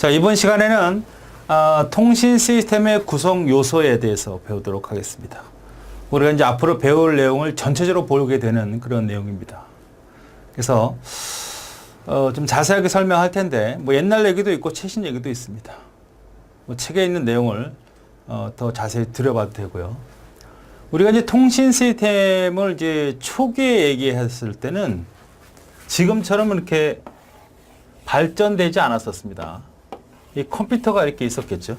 자, 이번 시간에는 통신 시스템의 구성 요소에 대해서 배우도록 하겠습니다. 우리가 이제 앞으로 배울 내용을 전체적으로 보게 되는 그런 내용입니다. 그래서 좀 자세하게 설명할 텐데 뭐 옛날 얘기도 있고 최신 얘기도 있습니다. 뭐 책에 있는 내용을 더 자세히 들여봐도 되고요. 우리가 이제 통신 시스템을 이제 초기에 얘기했을 때는 지금처럼 이렇게 발전되지 않았었습니다. 이 컴퓨터가 이렇게 있었겠죠.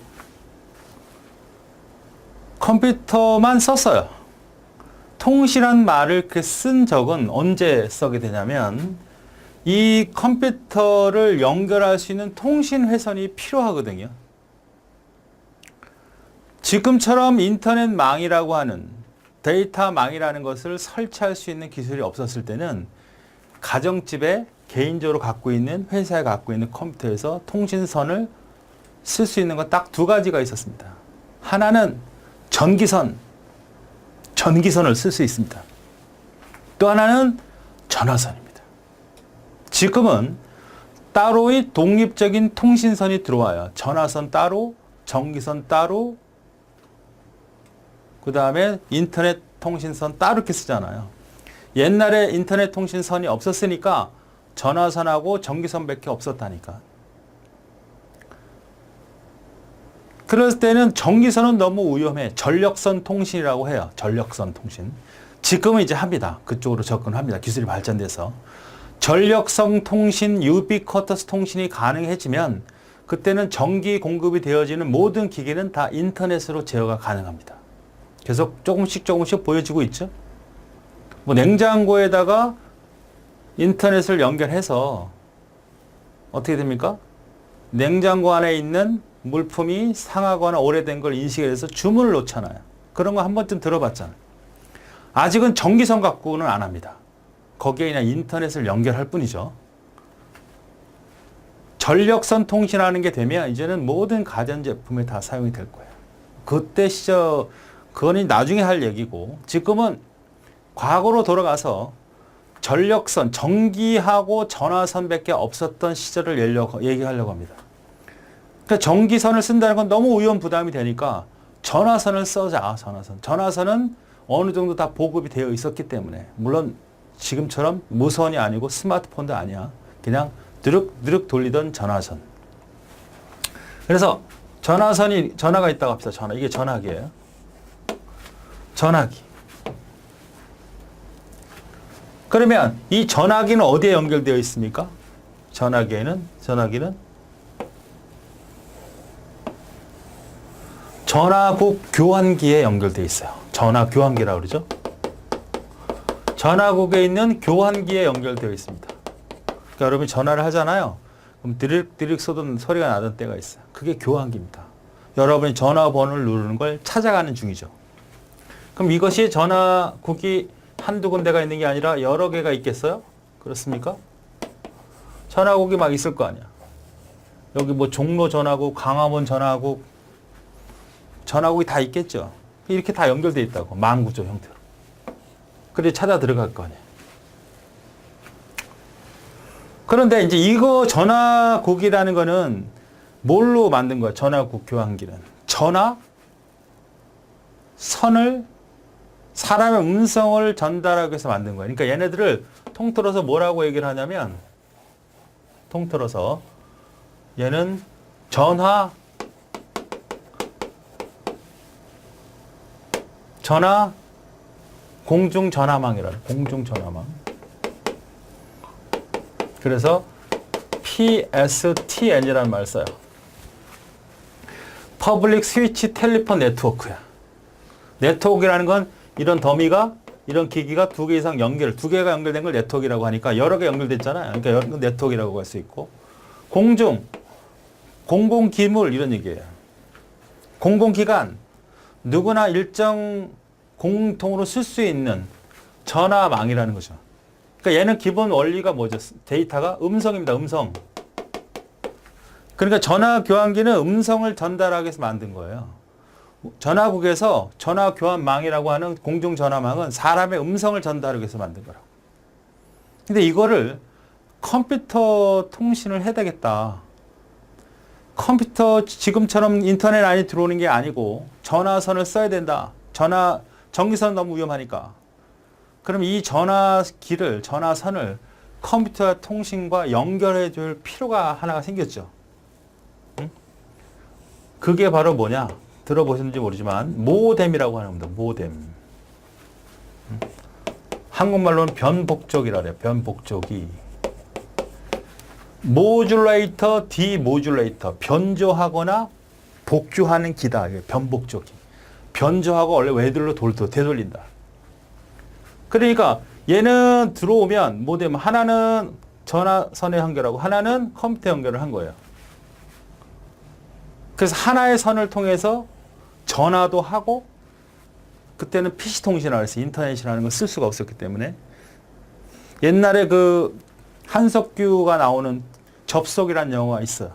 컴퓨터만 썼어요. 통신한 말을 이렇게 쓴 적은 언제 쓰게 되냐면 이 컴퓨터를 연결할 수 있는 통신 회선이 필요하거든요. 지금처럼 인터넷망이라고 하는 데이터망이라는 것을 설치할 수 있는 기술이 없었을 때는 가정집에 개인적으로 갖고 있는 회사에 갖고 있는 컴퓨터에서 통신선을 쓸 수 있는 건 딱 두 가지가 있었습니다. 하나는 전기선을 쓸 수 있습니다. 또 하나는 전화선입니다. 지금은 따로의 독립적인 통신선이 들어와요. 전화선 따로, 전기선 따로, 그 다음에 인터넷 통신선 따로 이렇게 쓰잖아요. 옛날에 인터넷 통신선이 없었으니까 전화선하고 전기선밖에 없었다니까. 그럴 때는 전기선은 너무 위험해. 전력선 통신이라고 해요. 전력선 통신. 지금은 이제 합니다. 그쪽으로 접근합니다. 기술이 발전돼서. 전력선 통신, 유비쿼터스 통신이 가능해지면 그때는 전기 공급이 되어지는 모든 기기는 다 인터넷으로 제어가 가능합니다. 계속 조금씩 보여지고 있죠. 뭐 냉장고에다가 인터넷을 연결해서 어떻게 됩니까? 냉장고 안에 있는 물품이 상하거나 오래된 걸 인식해서 주문을 놓잖아요. 그런 거 한 번쯤 들어봤잖아요. 아직은 전기선 갖고는 안 합니다. 거기에 그냥 인터넷을 연결할 뿐이죠. 전력선 통신하는 게 되면 이제는 모든 가전제품에 다 사용이 될 거예요. 그때 시절, 그거는 나중에 할 얘기고, 지금은 과거로 돌아가서 전력선, 전기하고 전화선밖에 없었던 시절을 얘기하려고 합니다. 그러니까 전기선을 쓴다는 건 너무 위험 부담이 되니까 전화선을 써자, 전화선. 전화선은 어느 정도 다 보급이 되어 있었기 때문에, 물론 지금처럼 무선이 아니고 스마트폰도 아니야. 그냥 드륵드륵 돌리던 전화선. 그래서 전화가 있다고 합시다. 전화. 이게 전화기예요. 전화기. 그러면 이 전화기는 어디에 연결되어 있습니까? 전화기는 전화국 교환기에 연결되어 있어요. 전화 교환기라고 그러죠. 전화국에 있는 교환기에 연결되어 있습니다. 그러니까 여러분이 전화를 하잖아요. 그럼 드릭드릭 쏘던 소리가 나던 때가 있어요. 그게 교환기입니다. 여러분이 전화번호를 누르는 걸 찾아가는 중이죠. 그럼 이것이 전화국이 한두 군데가 있는 게 아니라 여러 개가 있겠어요? 그렇습니까? 전화국이 막 있을 거 아니야. 여기 뭐 종로 전화국, 강화문 전화국이 다 있겠죠. 이렇게 다 연결되어 있다고. 망구조 형태로. 그래 찾아 들어갈 거 아니야. 그런데 이제 이거 전화국이라는 거는 뭘로 만든 거야? 전화국 교환기는. 전화선을 사람의 음성을 전달하기 위해서 만든 거예요. 그러니까 얘네들을 통틀어서 뭐라고 얘기를 하냐면, 통틀어서 얘는 공중전화망이라는, 공중전화망. 그래서 PSTN이라는 말을 써요. Public Switch Telephone Network야. 네트워크라는 건 이런 더미가, 이런 기기가 두 개 이상 두 개가 연결된 걸 네트워크라고 하니까 여러 개 연결됐잖아요. 그러니까 네트워크라고 할 수 있고. 공공기물 이런 얘기예요. 공공기관, 누구나 일정 공통으로 쓸 수 있는 전화망이라는 거죠. 그러니까 얘는 기본 원리가 뭐죠? 데이터가 음성입니다. 음성. 그러니까 전화 교환기는 음성을 전달하기 위해서 만든 거예요. 전화국에서 전화 교환망이라고 하는 공중전화망은 사람의 음성을 전달하기 위해서 만든 거라고. 근데 이거를 컴퓨터 통신을 해야 되겠다. 컴퓨터 지금처럼 인터넷 안에 들어오는 게 아니고 전화선을 써야 된다. 전기선 너무 위험하니까. 그럼 이 전화선을 컴퓨터 통신과 연결해 줄 필요가 하나가 생겼죠. 응? 그게 바로 뭐냐? 들어보셨는지 모르지만 모뎀이라고 하는 겁니다. 모뎀. 응? 한국말로는 변복적이라 그래요. 변복적이. 모듈레이터, 디모듈레이터. 변조하거나 복주하는 기다. 변복적이. 변조하고 원래 외들로 되돌린다. 그러니까 얘는 들어오면 모뎀 하나는 전화선에 연결하고 하나는 컴퓨터 연결을 한 거예요. 그래서 하나의 선을 통해서 전화도 하고 그때는 PC 통신이라고 해서 인터넷이라는 걸 쓸 수가 없었기 때문에 옛날에 그 한석규가 나오는 접속이라는 영화가 있어요.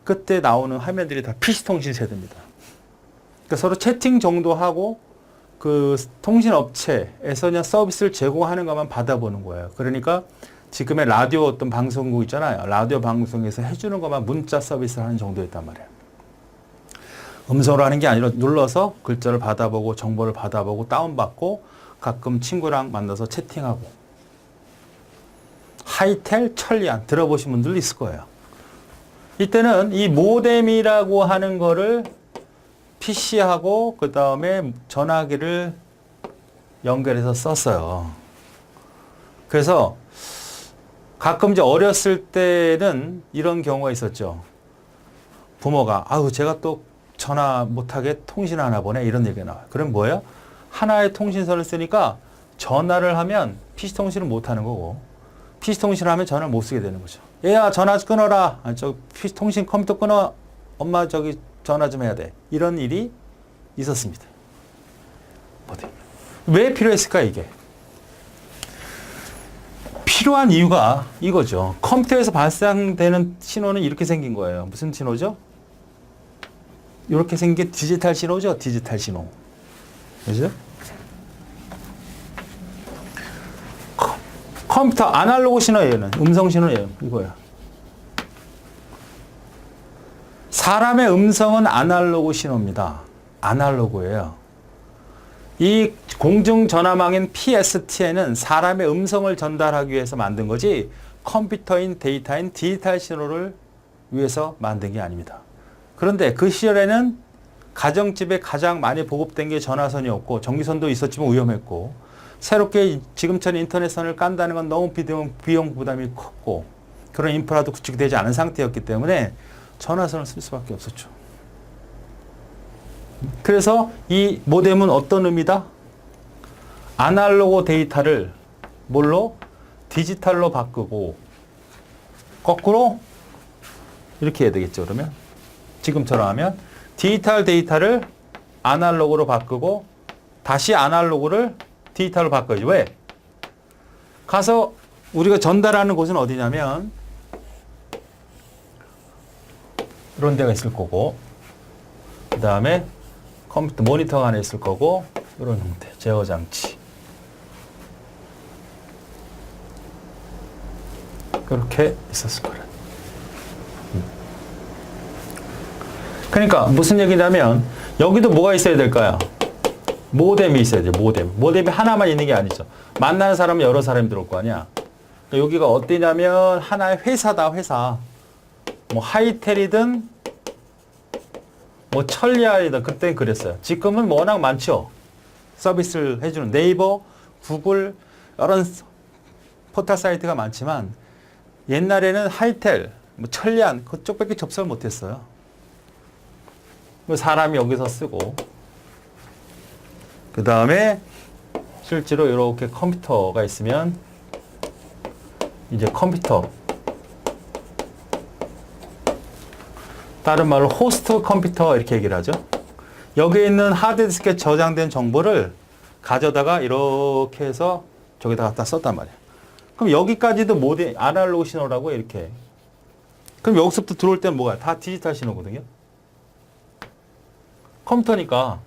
그때 나오는 화면들이 다 PC 통신 세대입니다. 그러니까 서로 채팅 정도 하고 그 통신업체에서 그냥 서비스를 제공하는 것만 받아보는 거예요. 그러니까 지금의 라디오 어떤 방송국 있잖아요. 라디오 방송에서 해주는 것만 문자 서비스를 하는 정도였단 말이에요. 음성으로 하는 게 아니라 눌러서 글자를 받아보고 정보를 받아보고 다운받고 가끔 친구랑 만나서 채팅하고. 하이텔, 천리안 들어보신 분들도 있을 거예요. 이때는 이 모뎀이라고 하는 거를 PC하고 그 다음에 전화기를 연결해서 썼어요. 그래서 가끔 이제 어렸을 때는 이런 경우가 있었죠. 부모가 아우 제가 또 전화 못하게 통신하나 보네 이런 얘기가 나와요. 그럼 뭐예요? 하나의 통신선을 쓰니까 전화를 하면 PC 통신을 못하는 거고 PC 통신을 하면 전화를 못 쓰게 되는 거죠. 얘야 전화 끊어라. 저 PC 통신 컴퓨터 끊어. 엄마 저기 전화 좀 해야 돼. 이런 일이 있었습니다. 왜 필요했을까 이게? 필요한 이유가 이거죠. 컴퓨터에서 발생되는 신호는 이렇게 생긴 거예요. 무슨 신호죠? 이렇게 생긴 게 디지털 신호죠. 디지털 신호. 그죠? 컴퓨터 아날로그 신호예요. 음성 신호예요. 이거야. 사람의 음성은 아날로그 신호입니다. 아날로그예요. 이 공중전화망인 PSTN은 사람의 음성을 전달하기 위해서 만든 거지 컴퓨터인 데이터인 디지털 신호를 위해서 만든 게 아닙니다. 그런데 그 시절에는 가정집에 가장 많이 보급된 게 전화선이었고 전기선도 있었지만 위험했고 새롭게 지금처럼 인터넷선을 깐다는 건 너무 비용 부담이 컸고 그런 인프라도 구축되지 않은 상태였기 때문에 전화선을 쓸 수밖에 없었죠. 그래서 이 모뎀은 어떤 의미다? 아날로그 데이터를 뭘로? 디지털로 바꾸고 거꾸로 이렇게 해야 되겠죠. 그러면 지금처럼 하면 디지털 데이터를 아날로그로 바꾸고 다시 아날로그를 디지털로 바꿔야지. 왜? 가서 우리가 전달하는 곳은 어디냐면 이런 데가 있을 거고 그 다음에 컴퓨터 모니터가 하나 있을 거고 이런 형태 제어 장치 그렇게 있었을 거라. 그러니까 무슨 얘기냐면 여기도 뭐가 있어야 될까요? 모뎀이 있어야 돼요. 모뎀이 하나만 있는 게 아니죠. 만나는 사람은 여러 사람이 들어올 거 아니야. 그러니까 여기가 어디냐면 하나의 회사다. 회사. 뭐 하이텔이든 뭐 천리안이든 그때는 그랬어요. 지금은 뭐 워낙 많죠. 서비스를 해주는 네이버, 구글 여러 포털 사이트가 많지만 옛날에는 하이텔, 뭐 천리안 그쪽밖에 접속을 못했어요. 사람이 여기서 쓰고 그 다음에 실제로 이렇게 컴퓨터가 있으면 이제 컴퓨터 다른 말로 호스트 컴퓨터 이렇게 얘기를 하죠. 여기에 있는 하드디스크에 저장된 정보를 가져다가 이렇게 해서 저기다 갖다 썼단 말이에요. 그럼 여기까지도 모뎀 아날로그 신호라고 이렇게. 그럼 여기서부터 들어올 때는 뭐가? 다 디지털 신호거든요. 컴퓨터니까.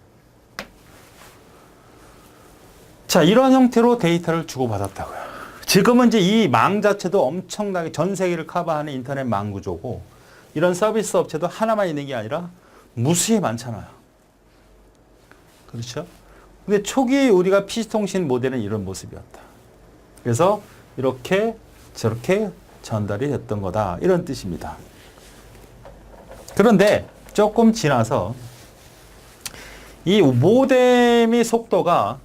자, 이런 형태로 데이터를 주고받았다고요. 지금은 이제 이 망 자체도 엄청나게 전 세계를 커버하는 인터넷 망 구조고 이런 서비스 업체도 하나만 있는 게 아니라 무수히 많잖아요. 그렇죠? 근데 초기 우리가 PC통신 모델은 이런 모습이었다. 그래서 이렇게 저렇게 전달이 됐던 거다. 이런 뜻입니다. 그런데 조금 지나서 이 모뎀의 속도가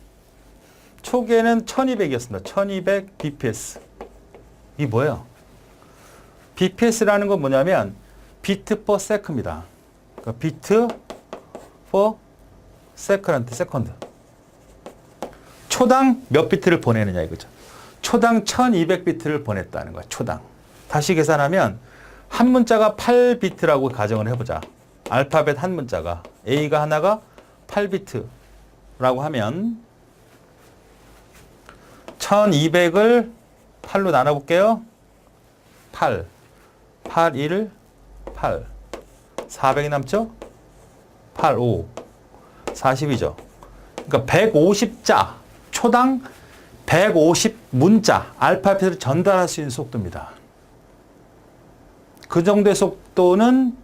초기에는 1200이었습니다. 1200 bps. 이게 뭐예요? bps라는 건 뭐냐면 비트 퍼 세컨입니다. 그러니까 비트 퍼 세컨드. 초당 몇 비트를 보내느냐 이거죠. 초당 1200비트를 보냈다는 거야. 초당. 다시 계산하면 한 문자가 8비트라고 가정을 해보자. 알파벳 한 문자가 A가 하나가 8비트라고 하면 1200을 8로 나눠볼게요. 8, 8, 1, 8, 400이 남죠? 8, 5, 40이죠. 그러니까 150자, 초당 150문자, 알파벳을 전달할 수 있는 속도입니다. 그 정도의 속도는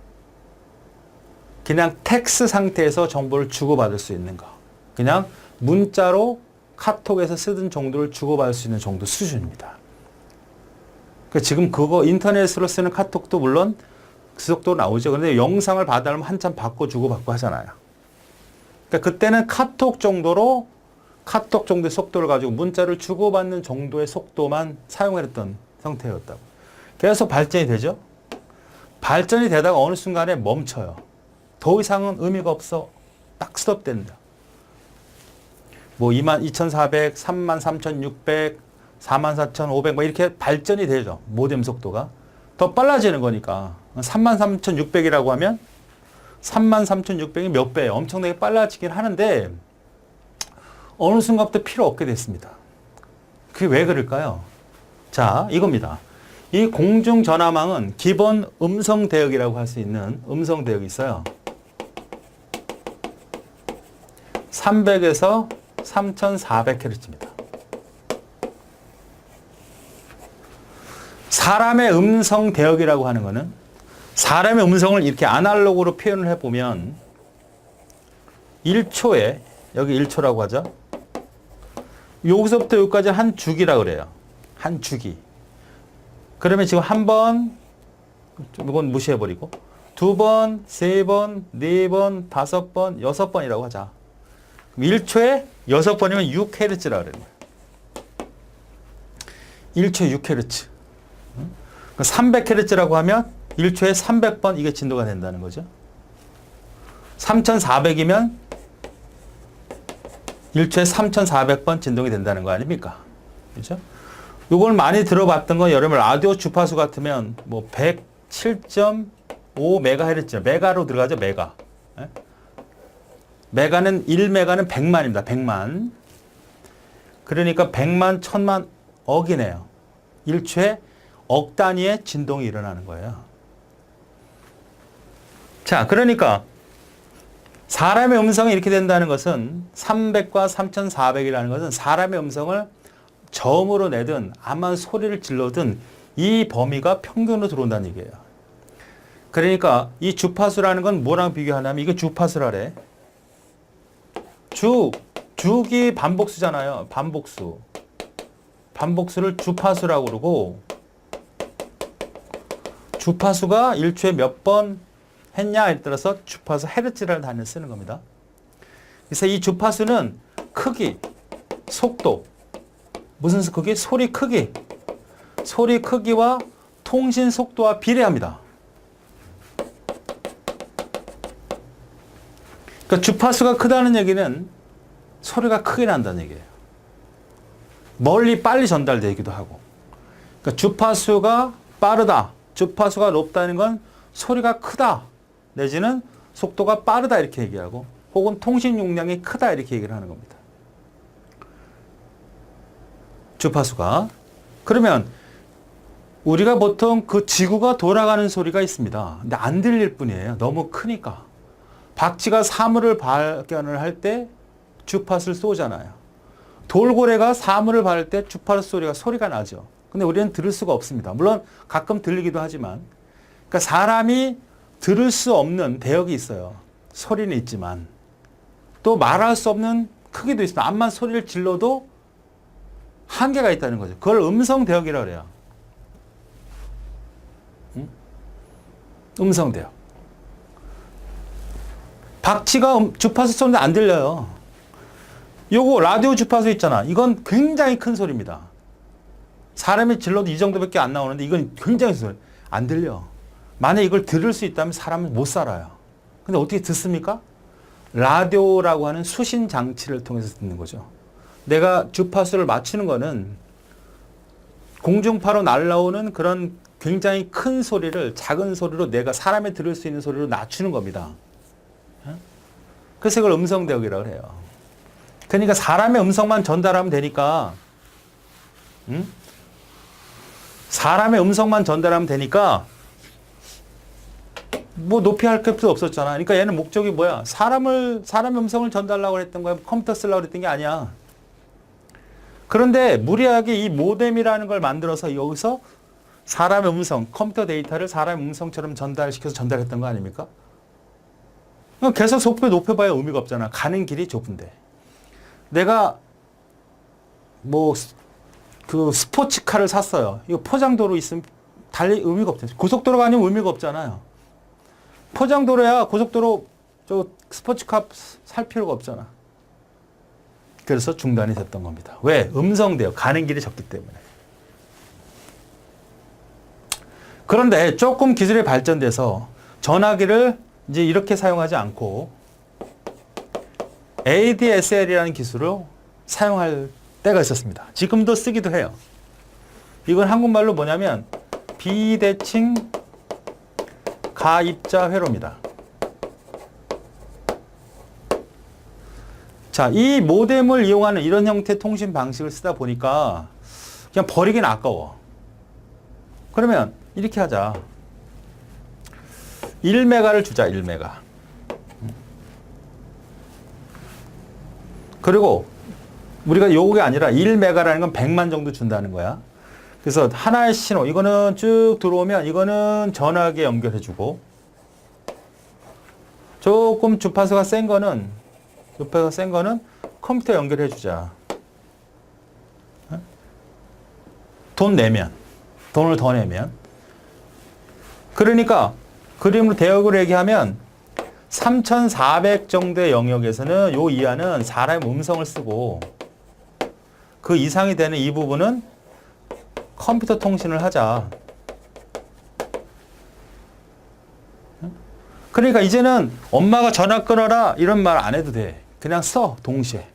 그냥 텍스 상태에서 정보를 주고받을 수 있는 거. 그냥 문자로 카톡에서 쓰던 정도를 주고받을 수 있는 정도 수준입니다. 그러니까 지금 그거 인터넷으로 쓰는 카톡도 물론 그 속도로 나오죠. 그런데 영상을 받아려면 한참 받고 주고받고 하잖아요. 그러니까 그때는 카톡 정도의 속도를 가지고 문자를 주고받는 정도의 속도만 사용했던 상태였다고. 계속 발전이 되죠. 발전이 되다가 어느 순간에 멈춰요. 더 이상은 의미가 없어. 딱 스톱된다. 뭐 22,400, 33,600, 44,500 뭐 이렇게 발전이 되죠. 모뎀 속도가. 더 빨라지는 거니까. 33,600이라고 하면 33,600이 몇 배예요. 엄청나게 빨라지긴 하는데 어느 순간부터 필요 없게 됐습니다. 그게 왜 그럴까요? 자, 이겁니다. 이 공중전화망은 기본 음성 대역이라고 할 수 있는 음성 대역이 있어요. 300에서 3400Hz입니다. 사람의 음성 대역이라고 하는 것은 사람의 음성을 이렇게 아날로그로 표현을 해보면 1초에, 여기 1초라고 하죠. 여기서부터 여기까지 한 주기라고 그래요. 한 주기. 그러면 지금 한 번, 이건 무시해버리고, 두 번, 세 번, 네 번, 다섯 번, 여섯 번이라고 하자. 1초에 6번이면 6Hz라고 그래요. 1초에 6Hz. 300Hz라고 하면 1초에 300번 이게 진도가 된다는 거죠. 3400이면 1초에 3400번 진동이 된다는 거 아닙니까? 그렇죠? 이걸 많이 들어봤던 건 여러분 라디오 주파수 같으면 뭐 107.5MHz, 메가로 들어가죠, 메가. 네? 메가는 1메가는 100만입니다. 100만. 그러니까 100만, 1000만 억이네요. 1초에 억 단위의 진동이 일어나는 거예요. 자, 그러니까 사람의 음성이 이렇게 된다는 것은 300과 3400이라는 것은 사람의 음성을 저음으로 내든 아마 소리를 질러든 이 범위가 평균으로 들어온다는 얘기예요. 그러니까 이 주파수라는 건 뭐랑 비교하냐면 이거 주파수라래. 주기 반복수잖아요. 반복수. 반복수를 주파수라고 그러고 주파수가 1초에 몇 번 했냐에 따라서 주파수 헤르츠라는 단어를 쓰는 겁니다. 그래서 이 주파수는 크기, 속도, 무슨 크기? 소리 크기. 소리 크기와 통신 속도와 비례합니다. 그러니까 주파수가 크다는 얘기는 소리가 크게 난다는 얘기예요. 멀리 빨리 전달되기도 하고. 그러니까 주파수가 빠르다, 주파수가 높다는 건 소리가 크다, 내지는 속도가 빠르다 이렇게 얘기하고, 혹은 통신 용량이 크다 이렇게 얘기를 하는 겁니다. 주파수가. 그러면 우리가 보통 그 지구가 돌아가는 소리가 있습니다. 근데 안 들릴 뿐이에요. 너무 크니까. 박쥐가 사물을 발견을 할 때 주파수를 쏘잖아요. 돌고래가 사물을 바를 때 주파수 소리가 나죠. 근데 우리는 들을 수가 없습니다. 물론 가끔 들리기도 하지만 그러니까 사람이 들을 수 없는 대역이 있어요. 소리는 있지만 또 말할 수 없는 크기도 있습니다. 암만 소리를 질러도 한계가 있다는 거죠. 그걸 음성 대역이라고 그래요. 음성 대역. 박치가 주파수 쏘는데 안 들려요. 요거 라디오 주파수 있잖아. 이건 굉장히 큰 소리입니다. 사람이 질러도 이 정도밖에 안 나오는데 이건 굉장히 큰 소리. 안 들려. 만약 이걸 들을 수 있다면 사람은 못 살아요. 근데 어떻게 듣습니까? 라디오라고 하는 수신 장치를 통해서 듣는 거죠. 내가 주파수를 맞추는 거는 공중파로 날라오는 그런 굉장히 큰 소리를 작은 소리로 내가 사람이 들을 수 있는 소리로 낮추는 겁니다. 그래서 이걸 음성대역이라고 해요. 그러니까 사람의 음성만 전달하면 되니까, 사람의 음성만 전달하면 되니까, 뭐 높이 할 것도 없었잖아. 그러니까 얘는 목적이 뭐야? 사람의 음성을 전달하려고 했던 거야. 컴퓨터 쓰려고 했던 게 아니야. 그런데 무리하게 이 모뎀이라는 걸 만들어서 여기서 사람의 음성, 컴퓨터 데이터를 사람의 음성처럼 전달시켜서 전달했던 거 아닙니까? 계속 속도 높여봐야 의미가 없잖아. 가는 길이 좁은데. 내가 뭐 그 스포츠카를 샀어요. 이거 포장도로 있으면 달릴 의미가 없잖아요. 고속도로가 아니면 의미가 없잖아요. 포장도로야 고속도로 저 스포츠카 살 필요가 없잖아. 그래서 중단이 됐던 겁니다. 왜? 음성대역. 가는 길이 좁기 때문에. 그런데 조금 기술이 발전돼서 전화기를 이제 이렇게 사용하지 않고 ADSL이라는 기술을 사용할 때가 있었습니다. 지금도 쓰기도 해요. 이건 한국말로 뭐냐면 비대칭 가입자 회로입니다. 자, 이 모뎀을 이용하는 이런 형태의 통신 방식을 쓰다 보니까 그냥 버리긴 아까워. 그러면 이렇게 하자. 1메가를 주자, 1메가. 그리고 우리가 요게 아니라 1메가라는 건 100만 정도 준다는 거야. 그래서 하나의 신호, 이거는 쭉 들어오면 이거는 전화기에 연결해주고 조금 주파수가 센 거는 컴퓨터에 연결해주자. 돈을 더 내면. 그러니까 그림으로 대역으로 얘기하면 3,400 정도의 영역에서는 요 이하는 사람의 음성을 쓰고 그 이상이 되는 이 부분은 컴퓨터 통신을 하자. 그러니까 이제는 엄마가 전화 끊어라 이런 말 안 해도 돼. 그냥 써, 동시에.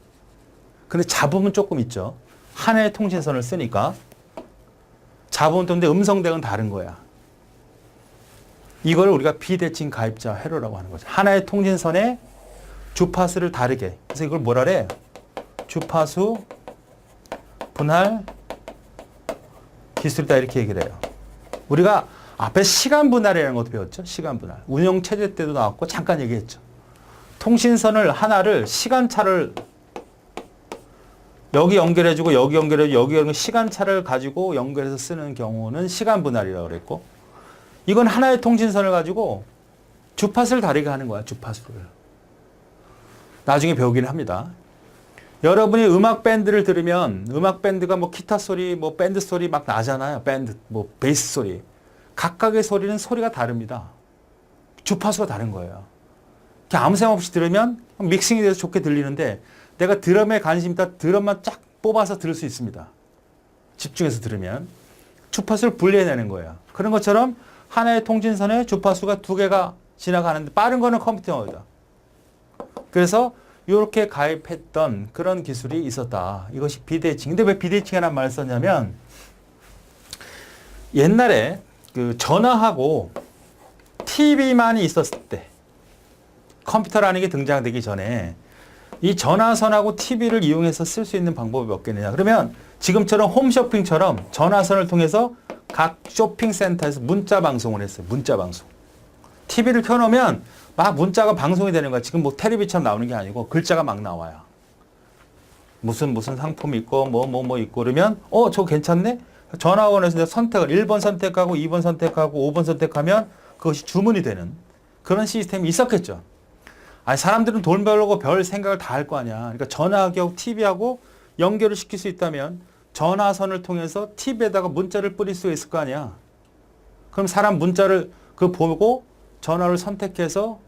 근데 잡음은 조금 있죠. 하나의 통신선을 쓰니까. 잡음은 또 근데 음성대역은 다른 거야. 이걸 우리가 비대칭 가입자 회로라고 하는 거죠. 하나의 통신선에 주파수를 다르게. 그래서 이걸 뭐라 그래? 주파수 분할 기술이다 이렇게 얘기를 해요. 우리가 앞에 시간 분할이라는 것도 배웠죠. 시간 분할. 운영 체제 때도 나왔고 잠깐 얘기했죠. 통신선을 하나를 시간차를 여기 연결해주고 여기 연결해주고 여기 연결 시간차를 가지고 연결해서 쓰는 경우는 시간 분할이라고 그랬고 이건 하나의 통신선을 가지고 주파수를 다르게 하는 거야. 주파수를. 나중에 배우긴 합니다. 여러분이 음악 밴드를 들으면 음악 밴드가 뭐 기타 소리, 뭐 밴드 소리 막 나잖아요. 밴드, 뭐 베이스 소리. 각각의 소리는 소리가 다릅니다. 주파수가 다른 거예요. 그냥 아무 생각 없이 들으면 믹싱이 돼서 좋게 들리는데 내가 드럼에 관심 있다 드럼만 쫙 뽑아서 들을 수 있습니다. 집중해서 들으면 주파수를 분리해내는 거예요. 그런 것처럼 하나의 통신선에 주파수가 두 개가 지나가는데 빠른 거는 컴퓨터다. 그래서 이렇게 가입했던 그런 기술이 있었다. 이것이 비대칭. 근데 왜 비대칭이라는 말을 썼냐면 옛날에 그 전화하고 TV만이 있었을 때 컴퓨터라는 게 등장되기 전에 이 전화선하고 TV를 이용해서 쓸 수 있는 방법이 몇 개냐. 그러면 지금처럼 홈쇼핑처럼 전화선을 통해서 각 쇼핑센터에서 문자 방송을 했어요. 문자 방송. TV를 켜놓으면 막 문자가 방송이 되는 거야. 지금 뭐 텔레비처럼 나오는 게 아니고 글자가 막 나와요. 무슨 상품이 있고 뭐 있고 그러면 저거 괜찮네? 전화원에서 선택을 1번 선택하고 2번 선택하고 5번 선택하면 그것이 주문이 되는 그런 시스템이 있었겠죠. 아니, 사람들은 돈 벌려고 별 생각을 다 할 거 아니야. 그러니까 전화기하고 TV하고 연결을 시킬 수 있다면 전화선을 통해서 TV에다가 문자를 뿌릴 수 있을 거 아니야. 그럼 사람 문자를 보고 전화를 선택해서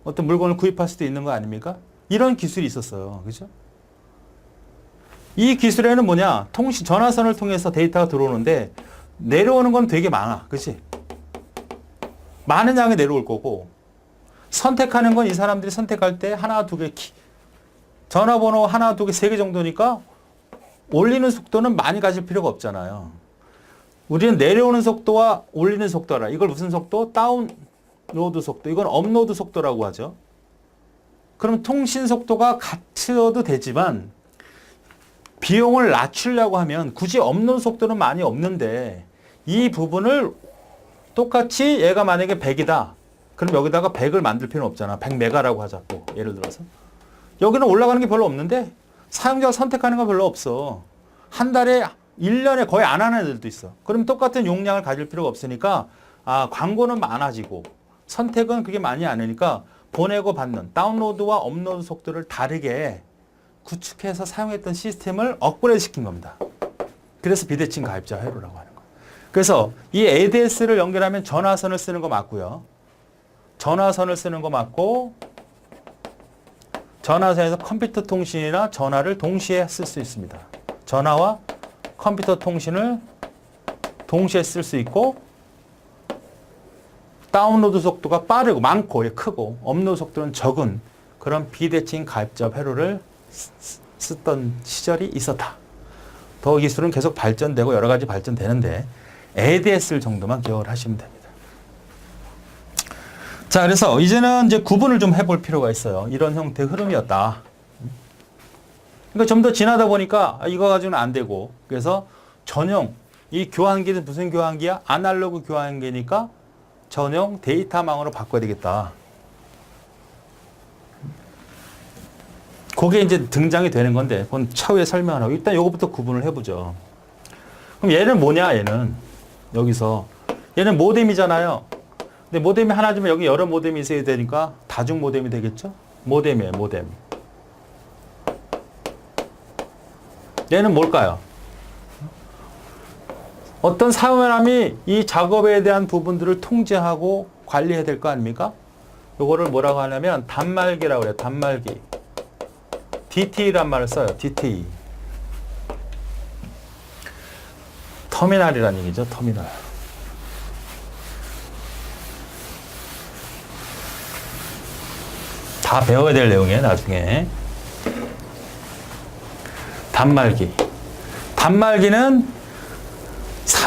어떤 물건을 구입할 수도 있는 거 아닙니까? 이런 기술이 있었어요. 그죠? 이 기술에는 뭐냐? 전화선을 통해서 데이터가 들어오는데 내려오는 건 되게 많아. 그치? 많은 양이 내려올 거고 선택하는 건 이 사람들이 선택할 때 하나, 두 개, 전화번호 하나, 두 개, 세 개 정도니까 올리는 속도는 많이 가질 필요가 없잖아요. 우리는 내려오는 속도와 올리는 속도라. 이걸 무슨 속도? 다운로드 속도. 이건 업로드 속도라고 하죠. 그럼 통신 속도가 같아도 되지만 비용을 낮추려고 하면 굳이 업로드 속도는 많이 없는데 이 부분을 똑같이 얘가 만약에 100이다. 그럼 여기다가 100을 만들 필요는 없잖아. 100메가라고 하자고. 예를 들어서. 여기는 올라가는 게 별로 없는데 사용자가 선택하는 건 별로 없어. 한 달에 1년에 거의 안 하는 애들도 있어. 그럼 똑같은 용량을 가질 필요가 없으니까 광고는 많아지고 선택은 그게 많이 않으니까 보내고 받는 다운로드와 업로드 속도를 다르게 구축해서 사용했던 시스템을 업그레이드 시킨 겁니다. 그래서 비대칭 가입자 회로라고 하는 거예요. 그래서 이 ADS를 연결하면 전화선을 쓰는 거 맞고요. 전화선을 쓰는 거 맞고 전화선에서 컴퓨터 통신이나 전화를 동시에 쓸 수 있습니다. 전화와 컴퓨터 통신을 동시에 쓸 수 있고 다운로드 속도가 빠르고 많고 크고 업로드 속도는 적은 그런 비대칭 가입자 회로를 쓰던 시절이 있었다. 더 기술은 계속 발전되고 여러 가지 발전되는데 ADS를 정도만 기억을 하시면 됩니다. 자, 그래서 이제는 이제 구분을 좀 해볼 필요가 있어요. 이런 형태의 흐름이었다. 그러니까 좀 더 지나다 보니까 이거 가지고는 안 되고 그래서 전용 이 교환기는 무슨 교환기야? 아날로그 교환기니까 전용 데이터망으로 바꿔야 되겠다. 그게 이제 등장이 되는 건데 그건 차후에 설명을 하고 일단 이거부터 구분을 해보죠. 그럼 얘는 뭐냐? 얘는 여기서 얘는 모뎀이잖아요. 근데 모뎀이 하나지만 여기 여러 모뎀이 있어야 되니까 다중 모뎀이 되겠죠? 모뎀이에요, 모뎀. 얘는 뭘까요? 어떤 사람이 이 작업에 대한 부분들을 통제하고 관리해야 될 거 아닙니까? 요거를 뭐라고 하냐면 단말기라고 그래요. 단말기. DT란 말을 써요. DT. 터미널이라는 얘기죠. 터미널. 다 배워야 될 내용이에요. 나중에. 단말기. 단말기는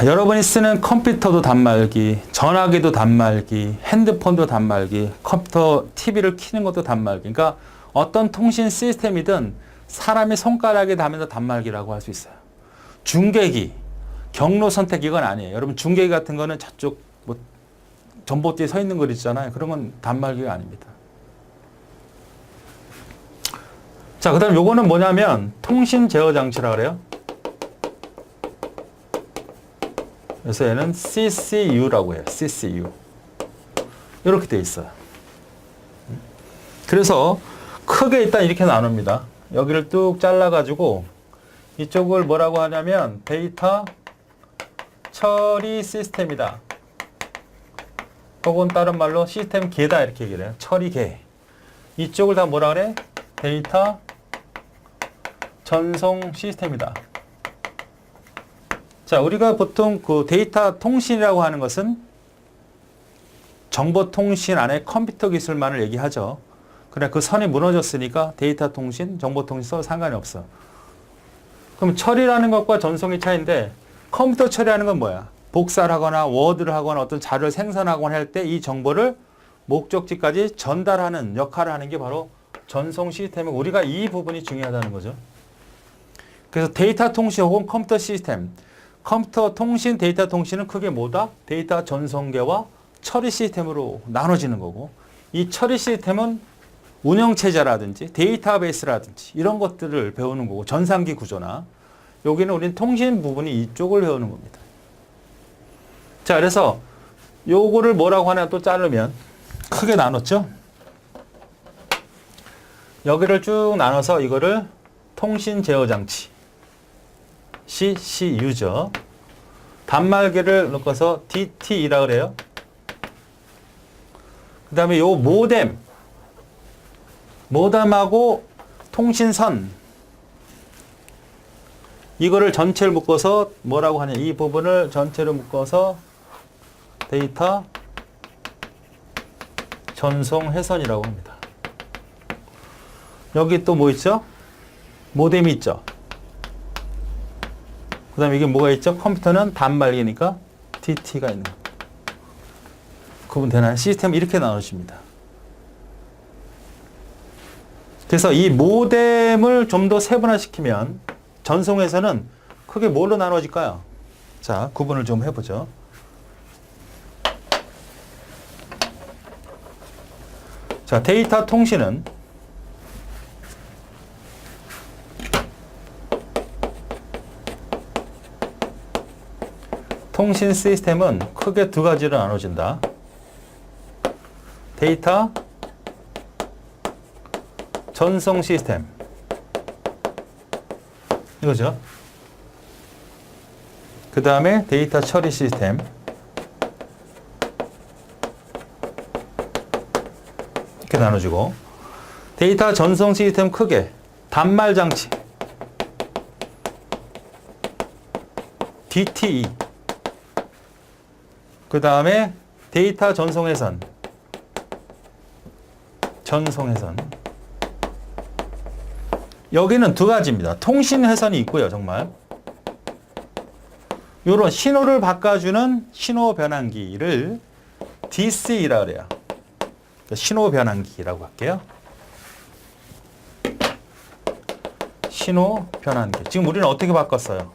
여러분이 쓰는 컴퓨터도 단말기, 전화기도 단말기, 핸드폰도 단말기, 컴퓨터, TV를 켜는 것도 단말기. 그러니까 어떤 통신 시스템이든 사람이 손가락에 닿으면서 단말기라고 할 수 있어요. 중계기, 경로 선택 이건 아니에요. 여러분 중계기 같은 거는 저쪽 뭐 전봇대에 서 있는 거 있잖아요. 그런 건 단말기가 아닙니다. 자, 그 다음 요거는 뭐냐면 통신 제어 장치라 그래요. 그래서 얘는 CCU라고 해요. CCU. 이렇게 돼 있어요. 그래서 크게 일단 이렇게 나눕니다. 여기를 뚝 잘라가지고 이쪽을 뭐라고 하냐면 데이터 처리 시스템이다. 혹은 다른 말로 시스템 개다 이렇게 얘기를 해요. 처리 개. 이쪽을 다 뭐라 그래? 데이터 전송 시스템이다. 자, 우리가 보통 그 데이터 통신이라고 하는 것은 정보통신 안에 컴퓨터 기술만을 얘기하죠. 그래, 그 선이 무너졌으니까 데이터 통신, 정보통신 써도 상관이 없어. 그럼 처리라는 것과 전송의 차이인데 컴퓨터 처리하는 건 뭐야? 복사를 하거나 워드를 하거나 어떤 자료를 생성하거나 할 때 이 정보를 목적지까지 전달하는 역할을 하는 게 바로 전송 시스템이고 우리가 이 부분이 중요하다는 거죠. 그래서 데이터 통신 혹은 컴퓨터 시스템, 컴퓨터 통신, 데이터 통신은 크게 뭐다? 데이터 전송계와 처리 시스템으로 나눠지는 거고 이 처리 시스템은 운영체제라든지 데이터베이스라든지 이런 것들을 배우는 거고 전산기 구조나 여기는 우리는 통신 부분이 이쪽을 배우는 겁니다. 자, 그래서 요거를 뭐라고 하냐 또 자르면 크게 나눴죠. 여기를 쭉 나눠서 이거를 통신 제어 장치 CCU죠. 단말기를 넣어서 DT이라 그래요. 그 다음에 요 모뎀하고 통신선 이거를 전체를 묶어서 뭐라고 하냐, 이 부분을 전체를 묶어서 데이터 전송회선이라고 합니다. 여기 또 뭐 있죠? 모뎀이 있죠. 그 다음에 이게 뭐가 있죠? 컴퓨터는 단말기니까 DT가 있는 거. 구분 되나요? 시스템 이렇게 나눠집니다. 그래서 이 모뎀을 좀 더 세분화시키면 전송에서는 크게 뭘로 나눠질까요? 자, 구분을 좀 해보죠. 자, 데이터 통신은 통신 시스템은 크게 두 가지로 나눠진다. 데이터 전송 시스템 이거죠. 그 다음에 데이터 처리 시스템, 이렇게 나눠지고, 데이터 전송 시스템 크게 단말 장치 DTE, 그 다음에 데이터 전송회선 여기는 두 가지입니다. 통신회선이 있고요. 정말 이런 신호를 바꿔주는 신호 변환기를 DC라고 그래요. 신호 변환기라고 할게요. 신호 변환기. 지금 우리는 어떻게 바꿨어요?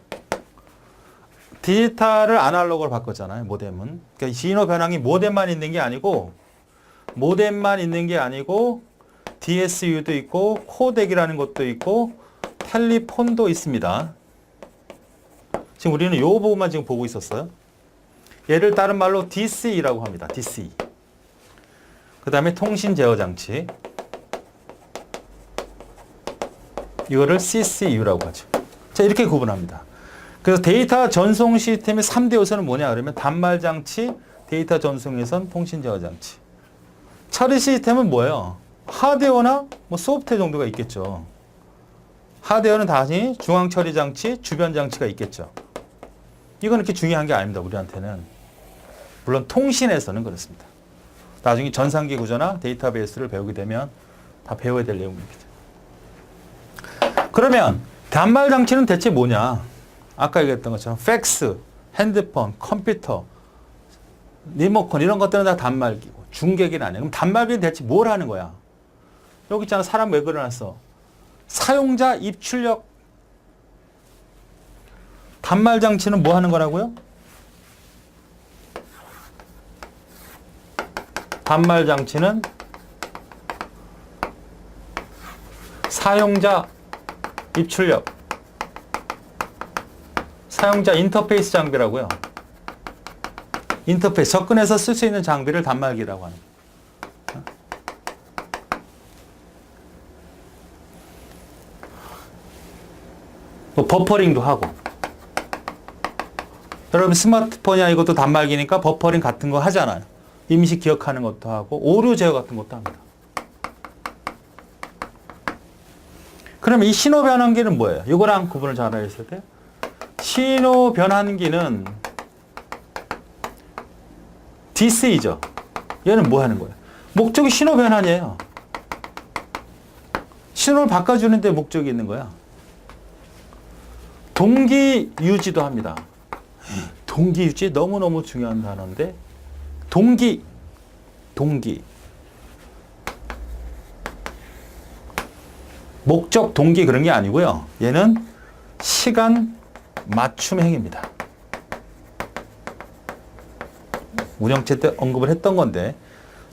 디지털을 아날로그로 바꿨잖아요. 모뎀은. 그러니까 신호 변환기 모뎀만 있는 게 아니고 DSU도 있고 코덱이라는 것도 있고 텔리폰도 있습니다. 지금 우리는 이 부분만 지금 보고 있었어요. 얘를 다른 말로 DC라고 합니다. DC. 그 다음에 통신 제어 장치. 이거를 CCU라고 하죠. 자, 이렇게 구분합니다. 그래서 데이터 전송 시스템의 3대 요소는 뭐냐 그러면 단말 장치, 데이터 전송회선, 통신 제어 장치. 처리 시스템은 뭐예요? 하드웨어나 뭐 소프트웨어 정도가 있겠죠. 하드웨어는 다시 중앙 처리 장치, 주변 장치가 있겠죠. 이건 이렇게 중요한 게 아닙니다. 우리한테는. 물론 통신에서는 그렇습니다. 나중에 전산기 구조나 데이터베이스를 배우게 되면 다 배워야 될 내용입니다. 그러면 단말 장치는 대체 뭐냐? 아까 얘기했던 것처럼 팩스, 핸드폰, 컴퓨터, 리모컨 이런 것들은 다 단말기고 중계기는 아니에요. 그럼 단말기는 대체 뭘 하는 거야? 여기 있잖아. 사람 왜 그려놨어? 사용자 입출력. 단말 장치는 뭐 하는 거라고요? 단말 장치는 사용자 입출력. 사용자 인터페이스 장비라고요. 인터페이스, 접근해서 쓸 수 있는 장비를 단말기라고 하는 거예요. 뭐 버퍼링도 하고. 여러분 스마트폰이나 이것도 단말기니까 버퍼링 같은 거 하잖아요. 임시 기억하는 것도 하고 오류 제어 같은 것도 합니다. 그럼 이 신호 변환기는 뭐예요? 이거랑 구분을 잘 알았을 때 신호 변환기는 DC죠. 얘는 뭐 하는 거예요? 목적이 신호 변환이에요. 신호를 바꿔주는데 목적이 있는 거야. 동기 유지도 합니다. 동기 유지 너무너무 중요한 단어인데 동기 목적 동기 그런 게 아니고요. 얘는 시간 맞춤 행위입니다. 운영체 때 언급을 했던 건데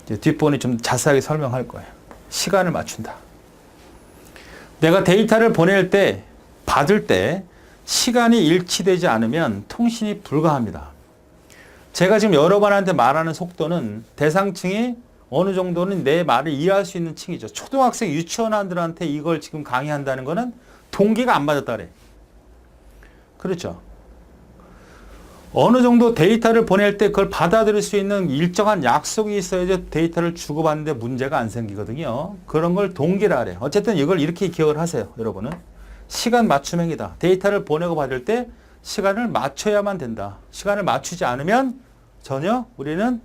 이제 뒷부분이 좀 자세하게 설명할 거예요. 시간을 맞춘다. 내가 데이터를 보낼 때 받을 때 시간이 일치되지 않으면 통신이 불가합니다. 제가 지금 여러분한테 말하는 속도는 대상층이 어느 정도는 내 말을 이해할 수 있는 층이죠. 초등학생 유치원생들한테 이걸 지금 강의한다는 거는 동기가 안 맞았다 그래. 그렇죠. 어느 정도 데이터를 보낼 때 그걸 받아들일 수 있는 일정한 약속이 있어야지 데이터를 주고받는데 문제가 안 생기거든요. 그런 걸 동기라 그래. 어쨌든 이걸 이렇게 기억을 하세요. 여러분은. 시간 맞춤형이다. 데이터를 보내고 받을 때 시간을 맞춰야만 된다. 시간을 맞추지 않으면 전혀 우리는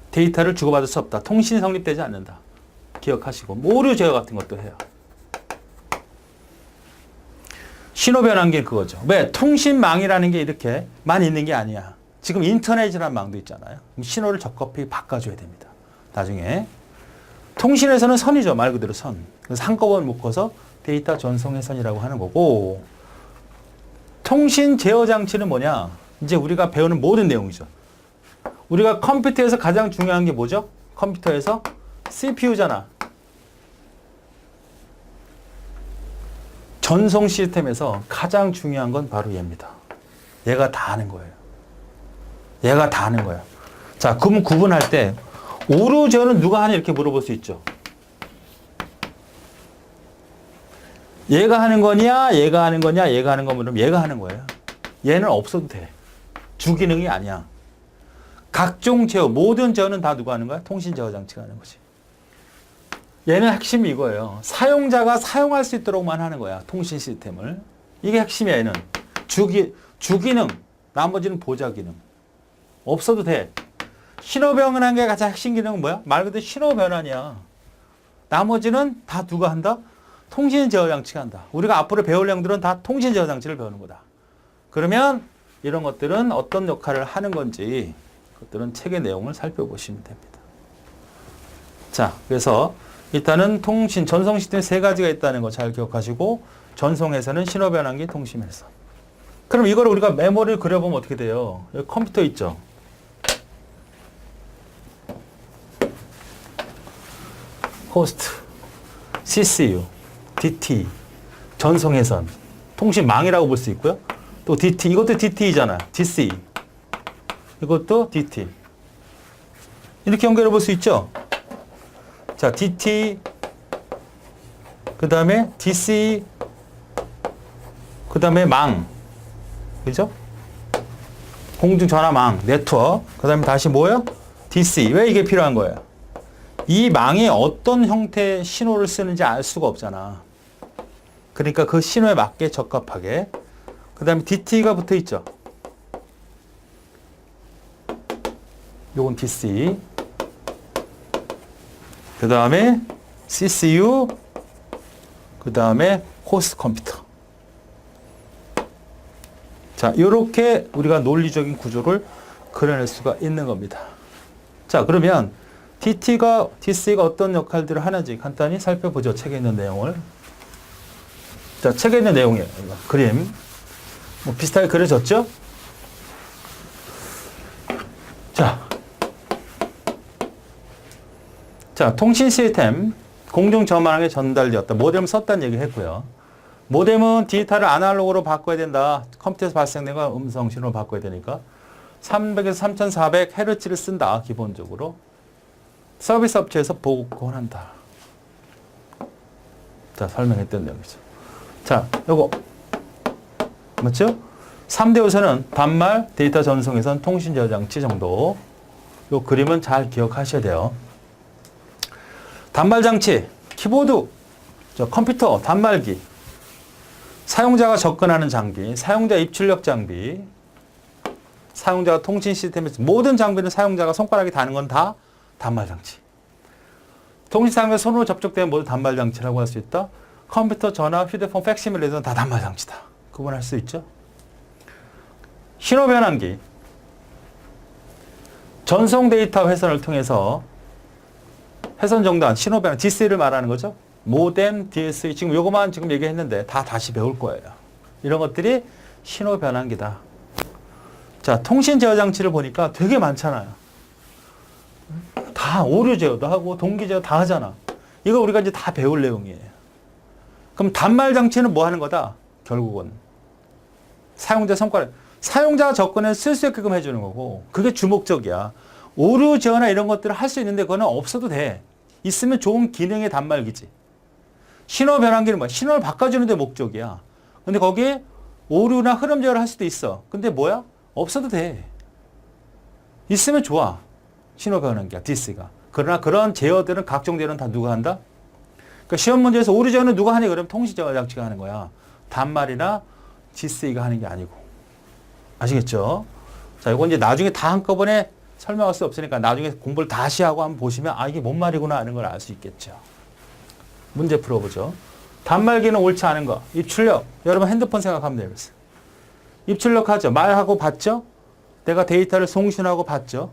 데이터를 주고받을 수 없다. 통신이 성립되지 않는다. 기억하시고 오류 제어 같은 것도 해요. 신호 변환기 그거죠. 왜? 통신망이라는 게 이렇게만 있는 게 아니야. 지금 인터넷이라는 망도 있잖아요. 신호를 적합히 바꿔줘야 됩니다. 나중에. 통신에서는 선이죠. 말 그대로 선. 그래서 한꺼번에 묶어서 데이터 전송의 선이라고 하는 거고, 통신 제어 장치는 뭐냐? 이제 우리가 배우는 모든 내용이죠. 우리가 컴퓨터에서 가장 중요한 게 뭐죠? 컴퓨터에서 CPU잖아. 전송 시스템에서 가장 중요한 건 바로 얘입니다. 얘가 다 하는 거예요. 얘가 다 하는 거예요. 자, 그럼 구분할 때 오류 제어는 누가 하냐 이렇게 물어볼 수 있죠. 얘가 하는 거냐, 얘가 하는 거냐, 얘가 하는 거 물으면 얘가 하는 거예요. 얘는 없어도 돼. 주기능이 아니야. 각종 제어, 모든 제어는 다 누가 하는 거야? 통신 제어 장치가 하는 거지. 얘는 핵심이 이거예요. 사용자가 사용할 수 있도록만 하는 거야. 통신 시스템을. 이게 핵심이야, 얘는. 주기능, 나머지는 보좌기능. 없어도 돼. 신호 변환한 게 가장 핵심 기능은 뭐야? 말 그대로 신호 변환이야. 나머지는 다 누가 한다? 통신 제어 장치가 한다. 우리가 앞으로 배울 내용들은 다 통신 제어 장치를 배우는 거다. 그러면 이런 것들은 어떤 역할을 하는 건지 그것들은 책의 내용을 살펴보시면 됩니다. 자, 그래서 일단은 통신, 전송 시스템 세 가지가 있다는 거 잘 기억하시고, 전송에서는 신호 변환기, 통신에서. 그럼 이걸 우리가 메모리를 그려보면 어떻게 돼요? 여기 컴퓨터 있죠? 호스트, CCU, DT, 전송해선, 통신망이라고 볼 수 있고요. 또 DT, 이것도 DT잖아. DC. 이것도 DT. 이렇게 연결해 볼 수 있죠? 자, DT, 그 다음에 DC, 그 다음에 망. 그죠? 공중전화망, 네트워크. 그 다음에 다시 뭐예요? DC. 왜 이게 필요한 거예요? 이 망이 어떤 형태의 신호를 쓰는지 알 수가 없잖아. 그러니까 그 신호에 맞게 적합하게. 그 다음에 DT가 붙어 있죠. 요건 DC. 그 다음에 CCU. 그 다음에 호스트 컴퓨터. 자, 요렇게 우리가 논리적인 구조를 그려낼 수가 있는 겁니다. 자, 그러면 DC가 어떤 역할들을 하는지 간단히 살펴보죠. 책에 있는 내용을. 자, 책에 있는 내용이에요. 그림. 뭐 비슷하게 그려졌죠? 자, 통신 시스템, 공중 전망에 전달되었다. 모뎀 썼다는 얘기 했고요. 모뎀은 디지털을 아날로그로 바꿔야 된다. 컴퓨터에서 발생된 거 음성 신호로 바꿔야 되니까 300에서 3400Hz를 쓴다. 기본적으로. 서비스 업체에서 보건한다. 자, 설명했던 내용이죠. 자, 요거 맞죠? 3대 요소는 단말, 데이터 전송에선 통신 제어 장치 정도. 요 그림은 잘 기억하셔야 돼요. 단말 장치, 키보드, 컴퓨터, 단말기, 사용자가 접근하는 장비, 사용자 입출력 장비, 사용자가 통신 시스템에서 모든 장비는 사용자가 손가락이 닿는 건 다 단말 장치. 통신 사용자 손으로 접촉되는 모든 단말 장치라고 할 수 있다. 컴퓨터, 전화, 휴대폰, 팩시밀리에서는 다 단말 장치다. 구분할 수 있죠. 신호 변환기, 전송 데이터 회선을 통해서 회선 정도한 신호 변환, DC를 말하는 거죠. 모뎀, DSE, 지금 요거만 지금 얘기했는데 다 다시 배울 거예요. 이런 것들이 신호 변환기다. 자, 통신 제어 장치를 보니까 되게 많잖아요. 다 오류 제어도 하고 동기 제어 다 하잖아. 이거 우리가 이제 다 배울 내용이에요. 그럼 단말 장치는 뭐 하는 거다? 결국은 사용자 손가락. 사용자가 접근해서 쓸 수 있게끔 해주는 거고 그게 주목적이야. 오류 제어나 이런 것들을 할 수 있는데 그거는 없어도 돼. 있으면 좋은 기능의 단말기지. 신호 변환기는 뭐야? 신호를 바꿔주는 데 목적이야. 근데 거기에 오류나 흐름 제어를 할 수도 있어. 근데 뭐야? 없어도 돼. 있으면 좋아. 신호 변환기가, DC가. 그러나 그런 제어들은 각종 제어는 다 누가 한다? 그러니까 시험 문제에서 오류 제어는 누가 하냐? 그러면 통신 제어 장치가 하는 거야. 단말이나 GC가 하는 게 아니고. 아시겠죠? 자, 이건 이제 나중에 다 한꺼번에 설명할 수 없으니까 나중에 공부를 다시 하고 한번 보시면 아, 이게 뭔 말이구나 하는 걸 알 수 있겠죠. 문제 풀어보죠. 단말기는 옳지 않은 거. 입출력. 여러분 핸드폰 생각하면 돼요. 그래서. 입출력 하죠. 말하고 받죠? 내가 데이터를 송신하고 받죠?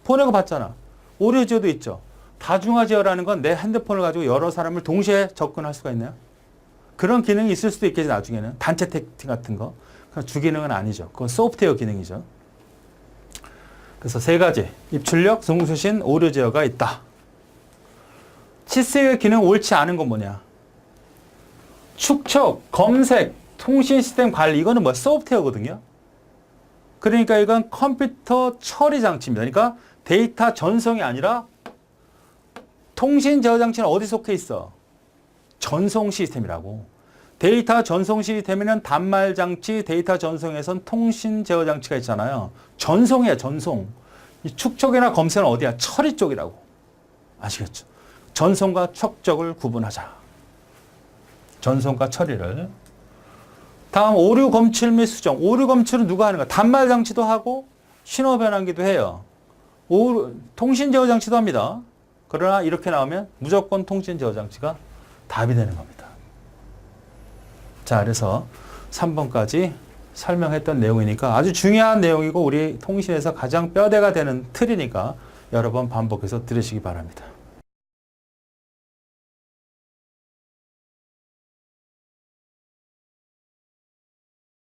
보내고 받잖아. 오류 제어도 있죠. 다중화 제어라는 건 내 핸드폰을 가지고 여러 사람을 동시에 접근할 수가 있나요? 그런 기능이 있을 수도 있겠지, 나중에는. 단체 택팅 같은 거. 주기능은 아니죠. 그건 소프트웨어 기능이죠. 그래서 세 가지. 입출력, 송수신, 오류 제어가 있다. 치스의 기능 옳지 않은 건 뭐냐? 축척, 검색, 통신 시스템 관리. 이거는 뭐 소프트웨어거든요. 그러니까 이건 컴퓨터 처리 장치입니다. 그러니까 데이터 전송이 아니라 통신 제어 장치는 어디 속해 있어? 전송 시스템이라고. 데이터 전송 시스템에는 단말 장치, 데이터 전송에선 통신 제어 장치가 있잖아요. 전송이야, 전송. 이 축척이나 검색은 어디야? 처리 쪽이라고. 아시겠죠? 전송과 척적을 구분하자. 전송과 처리를. 다음 오류 검출 및 수정. 오류 검출은 누가 하는 거야? 단말 장치도 하고 신호 변환기도 해요. 통신 제어 장치도 합니다. 그러나 이렇게 나오면 무조건 통신 제어 장치가 답이 되는 겁니다. 자, 그래서 3번까지 설명했던 내용이니까 아주 중요한 내용이고 우리 통신에서 가장 뼈대가 되는 틀이니까 여러 번 반복해서 들으시기 바랍니다.